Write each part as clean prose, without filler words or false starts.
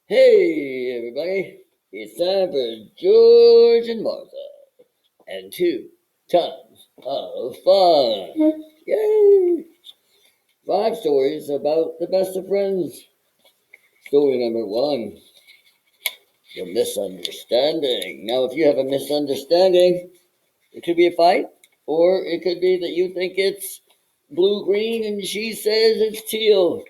Hey, everybody. It's time for George and Martha and two tons of fun. Yay! 5 stories about the best of friends. Story number 1, the misunderstanding. Now, if you have a misunderstanding, it could be a fight, or it could be that you think it's blue-green and she says it's teal.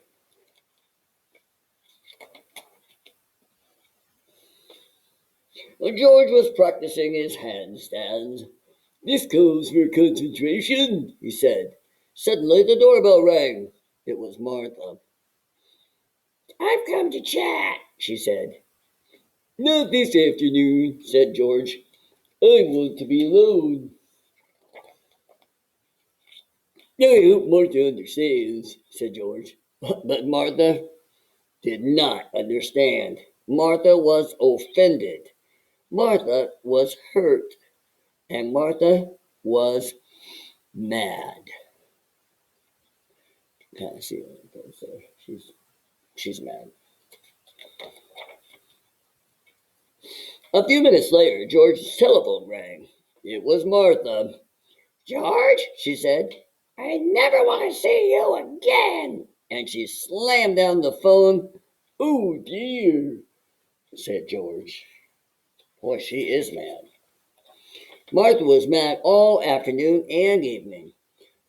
Well, George was practicing his handstands. "This calls for concentration," he said. Suddenly the doorbell rang. It was Martha. "I've come to chat," she said. "Not this afternoon," said George. "I want to be alone." "I hope Martha understands," said George. But Martha did not understand. Martha was offended. Martha was hurt. And Martha was mad. Kind of see it goes there. She's mad. A few minutes later, George's telephone rang. It was Martha. "George," she said, "I never want to see you again." And she slammed down the phone. "Oh dear," said George. Boy, she is mad. Martha was mad all afternoon and evening.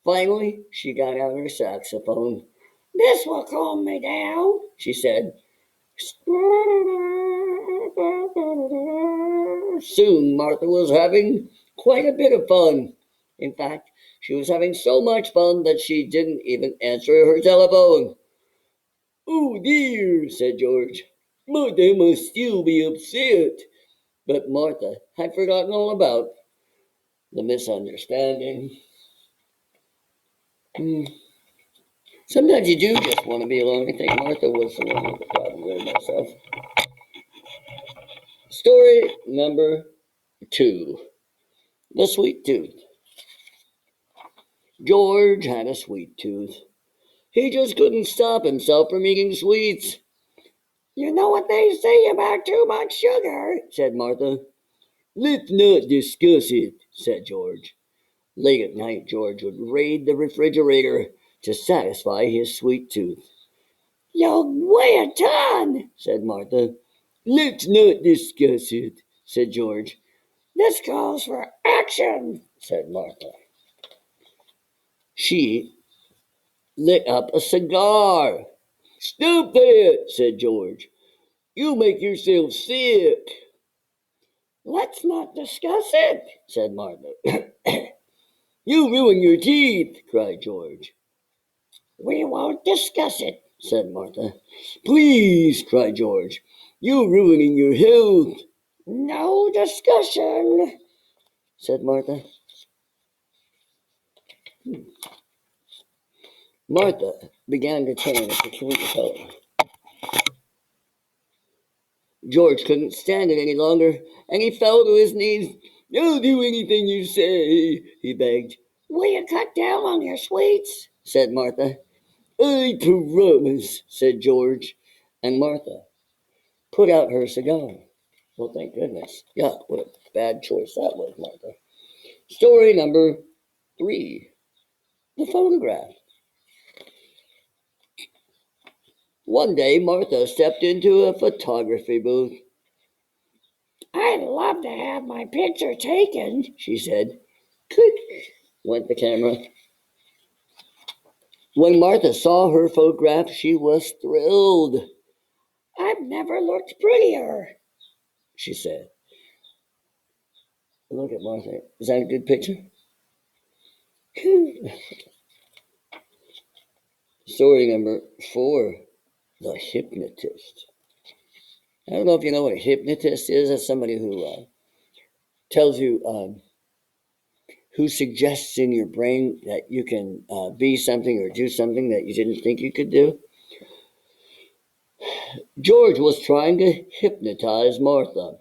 Finally, she got out her saxophone. "This will calm me down," she said. Soon Martha was having quite a bit of fun. In fact, she was having so much fun that she didn't even answer her telephone. "Oh dear," said George. "Martha must still be upset." But Martha had forgotten all about the misunderstanding. Sometimes you do just want to be alone. I think Martha was the one with the problem there myself. Story number 2, the sweet tooth. George had a sweet tooth. He just couldn't stop himself from eating sweets. "You know what they say about too much sugar," said Martha. "Let's not discuss it," said George. Late at night, George would raid the refrigerator to satisfy his sweet tooth. "You'll weigh a ton," said Martha. "Let's not discuss it," said George. "This calls for action," said Martha. She lit up a cigar. "Stop that," said George. "You make yourself sick." "Let's not discuss it," said Martha. "You ruin your teeth," cried George. "We won't discuss it," said Martha. "Please," cried George. "You're ruining your health." "No discussion," said Martha. Martha began to turn a peculiar color. George couldn't stand it any longer, and he fell to his knees. "I'll do anything you say," he begged. "Will you cut down on your sweets?" said Martha. "I promise," said George, and Martha put out her cigar. Well, thank goodness. Yeah, what a bad choice that was, Martha. Story number 3, the photograph. One day, Martha stepped into a photography booth. "I'd love to have my picture taken," she said. Click went the camera. When Martha saw her photograph, she was thrilled. "I've never looked prettier," she said. Look at Martha. Is that a good picture? Story number 4, the hypnotist. I don't know if you know what a hypnotist is. That's somebody who tells you, who suggests in your brain that you can be something or do something that you didn't think you could do. George was trying to hypnotize Martha.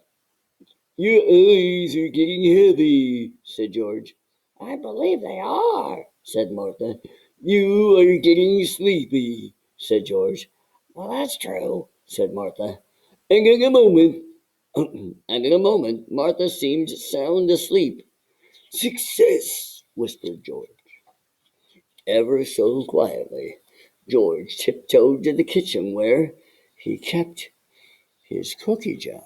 "Your eyes are getting heavy," said George. "I believe they are," said Martha. "You are getting sleepy," said George. "Well, that's true," said Martha. And in a moment, Martha seemed sound asleep. Success, whispered George. Ever so quietly, George tiptoed to the kitchen where he kept his cookie jar.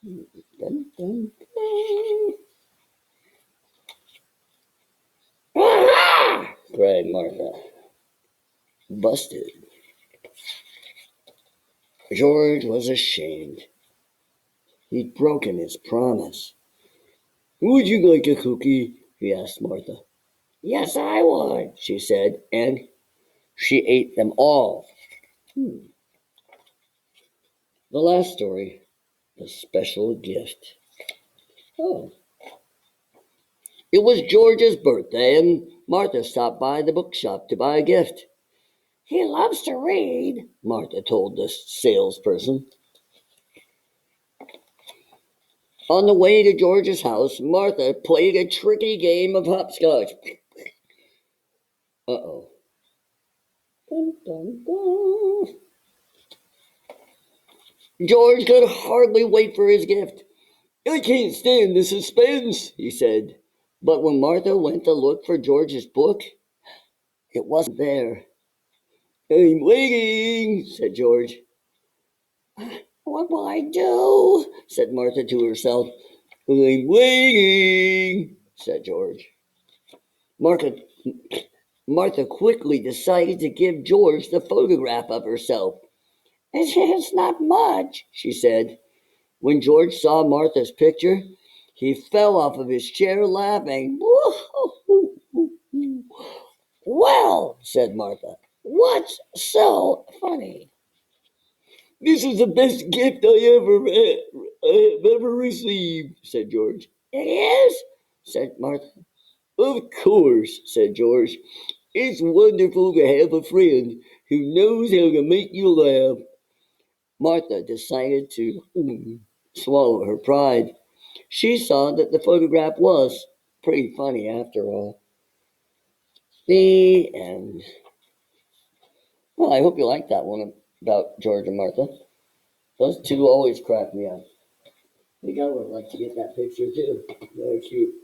Dun, dun, dun. Ah! cried Martha. Busted. George was ashamed. He'd broken his promise. Would you like a cookie? He asked Martha. Yes, I would, she said, and she ate them all. The last story, the special gift. Oh, it was George's birthday, and Martha stopped by the bookshop to buy a gift. He loves to read, Martha told the salesperson. On the way to George's house, Martha played a tricky game of hopscotch. Uh-oh. Dun, dun, dun. George could hardly wait for his gift. I can't stand the suspense, he said. But when Martha went to look for George's book, it wasn't there. I'm waiting, said George. What will I do? Said Martha to herself. I'm waiting, said George. Martha, Martha quickly decided to give George the photograph of herself. It's not much, she said. When George saw Martha's picture, he fell off of his chair laughing. Well, said Martha, what's so funny? This is the best gift I have ever received, said George. It is? Said Martha. Of course, said George. It's wonderful to have a friend who knows how to make you laugh. Martha decided to swallow her pride. She saw that the photograph was pretty funny after all. The end. Well, I hope you liked that one about George and Martha. Those two always crack me up. I think I would like to get that picture too. Very cute.